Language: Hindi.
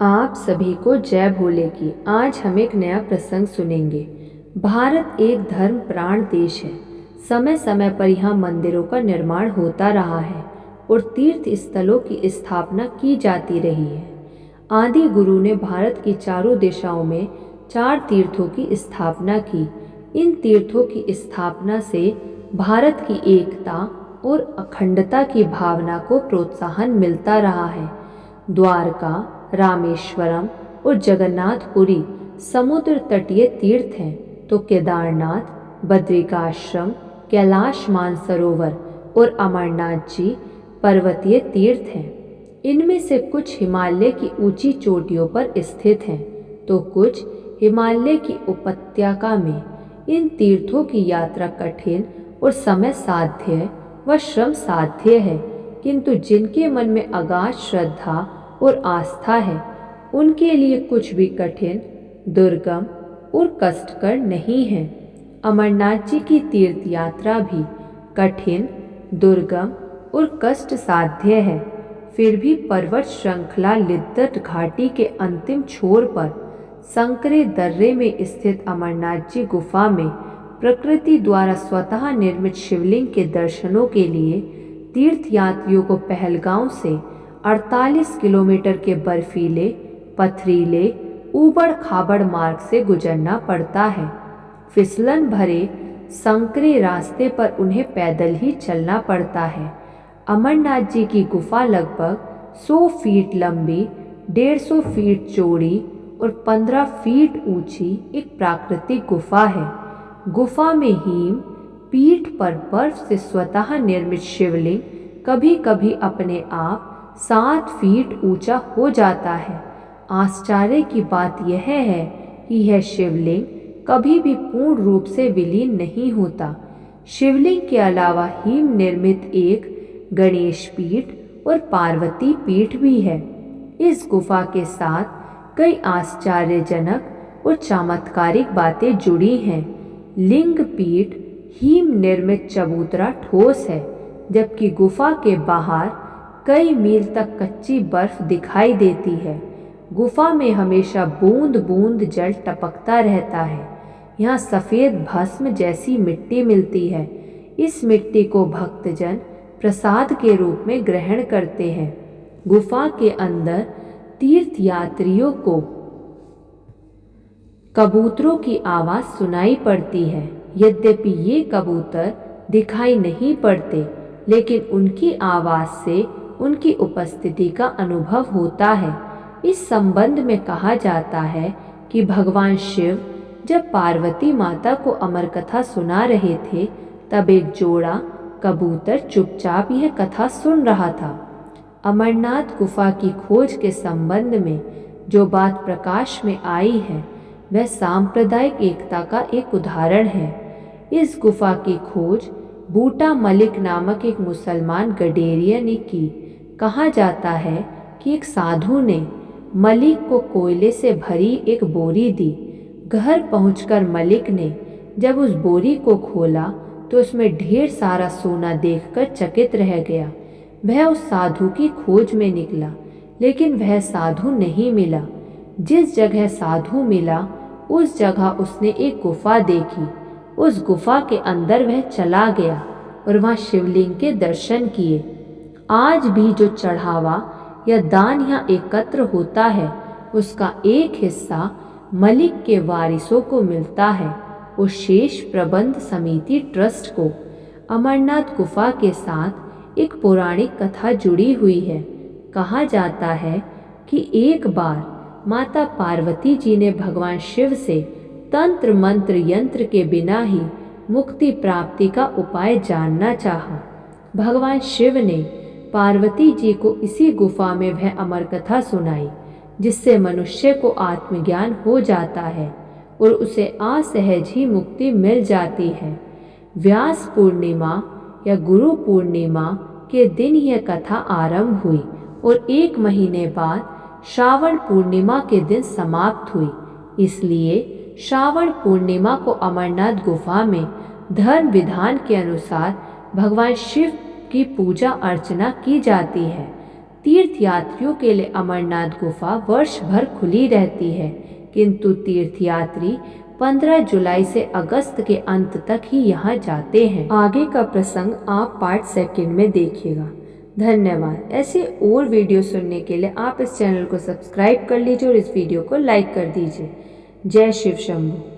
आप सभी को जय भोले की। आज हम एक नया प्रसंग सुनेंगे। भारत एक धर्म प्राण देश है। समय समय पर यहाँ मंदिरों का निर्माण होता रहा है और तीर्थ स्थलों की स्थापना की जाती रही है। आदि गुरु ने भारत की चारों दिशाओं में 4 तीर्थों की स्थापना की। इन तीर्थों की स्थापना से भारत की एकता और अखंडता की भावना को प्रोत्साहन मिलता रहा है। द्वारका, रामेश्वरम और जगन्नाथपुरी समुद्र तटीय तीर्थ हैं, तो केदारनाथ, बद्रिकाश्रम, कैलाश मानसरोवर और अमरनाथ जी पर्वतीय तीर्थ हैं। इनमें से कुछ हिमालय की ऊंची चोटियों पर स्थित हैं, तो कुछ हिमालय की उपत्यका में। इन तीर्थों की यात्रा कठिन और समय साध्य व श्रम साध्य है, किंतु जिनके मन में अगाध श्रद्धा और आस्था है, उनके लिए कुछ भी कठिन, दुर्गम और कष्टकर नहीं है। अमरनाथ जी की तीर्थ यात्रा भी कठिन, दुर्गम और कष्ट साध्य है। फिर भी पर्वत श्रृंखला लिद्दत घाटी के अंतिम छोर पर संकरे दर्रे में स्थित अमरनाथ जी गुफा में प्रकृति द्वारा स्वतः निर्मित शिवलिंग के दर्शनों के लिए तीर्थयात्रियों को पहलगांव से 48 किलोमीटर के बर्फीले, पथरीले, ऊबड़ खाबड़ मार्ग से गुजरना पड़ता है। फिसलन भरे संकरे रास्ते पर उन्हें पैदल ही चलना पड़ता है। अमरनाथ जी की गुफा लगभग 100 फीट लंबी, 150 फीट चौड़ी और 15 फीट ऊंची एक प्राकृतिक गुफा है। गुफा में हिम पीठ पर बर्फ से स्वतः निर्मित शिवलिंग कभी कभी अपने आप 7 फीट ऊंचा हो जाता है। आश्चर्य की बात यह है कि यह शिवलिंग कभी भी पूर्ण रूप से विलीन नहीं होता। शिवलिंग के अलावा हिम निर्मित एक गणेश पीठ और पार्वती पीठ भी है। इस गुफा के साथ कई आश्चर्यजनक और चमत्कारिक बातें जुड़ी हैं। लिंग पीठ हिम निर्मित चबूतरा ठोस है, जबकि गुफा के बाहर कई मील तक कच्ची बर्फ दिखाई देती है। गुफा में हमेशा बूंद बूंद जल टपकता रहता है। यहाँ सफ़ेद भस्म जैसी मिट्टी मिलती है। इस मिट्टी को भक्तजन प्रसाद के रूप में ग्रहण करते हैं। गुफा के अंदर तीर्थयात्रियों को कबूतरों की आवाज़ सुनाई पड़ती है। यद्यपि ये कबूतर दिखाई नहीं पड़ते, लेकिन उनकी आवाज़ से उनकी उपस्थिति का अनुभव होता है। इस संबंध में कहा जाता है कि भगवान शिव जब पार्वती माता को अमर कथा सुना रहे थे, तब एक जोड़ा कबूतर चुपचाप यह कथा सुन रहा था। अमरनाथ गुफा की खोज के संबंध में जो बात प्रकाश में आई है, वह सांप्रदायिक एकता का एक उदाहरण है। इस गुफा की खोज बूटा मलिक नामक एक मुसलमान गडेरिया ने की। कहा जाता है कि एक साधु ने मलिक को कोयले से भरी एक बोरी दी। घर पहुंचकर मलिक ने जब उस बोरी को खोला तो उसमें ढेर सारा सोना देखकर चकित रह गया। वह उस साधु की खोज में निकला, लेकिन वह साधु नहीं मिला। जिस जगह साधु मिला, उस जगह उसने एक गुफा देखी। उस गुफा के अंदर वह चला गया और वहाँ शिवलिंग के दर्शन किए। आज भी जो चढ़ावा या दान यहाँ एकत्र होता है, उसका एक हिस्सा मलिक के वारिसों को मिलता है और शेष प्रबंध समिति ट्रस्ट को। अमरनाथ गुफा के साथ एक पौराणिक कथा जुड़ी हुई है। कहा जाता है कि एक बार माता पार्वती जी ने भगवान शिव से तंत्र मंत्र यंत्र के बिना ही मुक्ति प्राप्ति का उपाय जानना चाहा। भगवान शिव ने पार्वती जी को इसी गुफा में वह अमर कथा सुनाई, जिससे मनुष्य को आत्मज्ञान हो जाता है और उसे असहज ही मुक्ति मिल जाती है। व्यास पूर्णिमा या गुरु पूर्णिमा के दिन यह कथा आरंभ हुई और 1 महीने बाद श्रावण पूर्णिमा के दिन समाप्त हुई। इसलिए श्रावण पूर्णिमा को अमरनाथ गुफा में धर्म विधान के अनुसार भगवान शिव की पूजा अर्चना की जाती है। तीर्थयात्रियों के लिए अमरनाथ गुफा वर्ष भर खुली रहती है, किंतु तीर्थयात्री 15 जुलाई से अगस्त के अंत तक ही यहाँ जाते हैं। आगे का प्रसंग आप पार्ट सेकंड में देखिएगा। धन्यवाद। ऐसे और वीडियो सुनने के लिए आप इस चैनल को सब्सक्राइब कर लीजिए और इस वीडियो को लाइक कर दीजिए। जय शिव शंभू।